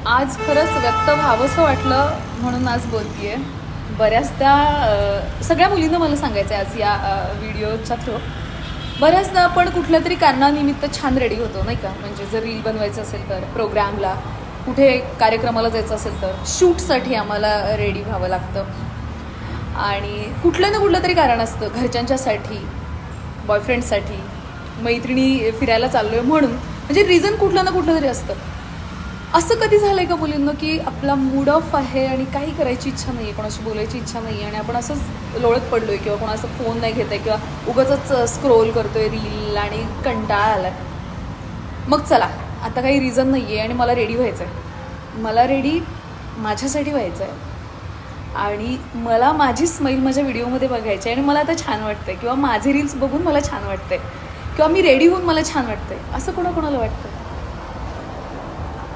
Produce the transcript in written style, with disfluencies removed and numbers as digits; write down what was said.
आज खरंच व्यक्त व्हावंसं वाटलं म्हणून आज बोलतीये. बऱ्याचदा सगळ्या मुलींना मला सांगायचं आहे आज या व्हिडिओच्या थ्रू. बऱ्याचदा आपण कुठल्या तरी कारणानिमित्त छान रेडी होतो नाही का. म्हणजे जर रील बनवायचं असेल तर, प्रोग्रामला, कुठे कार्यक्रमाला जायचं असेल तर, शूटसाठी आम्हाला रेडी व्हावं लागतं. आणि कुठलं ना कुठलं तरी कारण असतं, घरच्यांच्यासाठी, बॉयफ्रेंडसाठी, मैत्रिणी फिरायला चाललो आहे म्हणून. म्हणजे रिझन कुठलं ना कुठलं तरी असतं. असं कधी झालं आहे का मुलींना की आपला मूड ऑफ आहे आणि काही करायची इच्छा नाही आहे, कोणाशी बोलायची इच्छा नाही आहे आणि आपण असंच लोळत पडलो आहे किंवा कोणाचा फोन नाही घेत आहे किंवा उगाचच स्क्रोल करतो आहे रील आणि कंटाळा आला आहे. मग चला आता काही रिझन नाही आहे आणि मला रेडी व्हायचं आहे. मला रेडी माझ्यासाठी व्हायचं आहे आणि मला माझी स्माईल माझ्या व्हिडिओमध्ये बघायची आहे आणि मला आता छान वाटतं आहे किंवा माझे रील्स बघून मला छान वाटतं आहे किंवा मी रेडी होऊन मला छान वाटतं आहे. असं कोणाकोणाला वाटतं?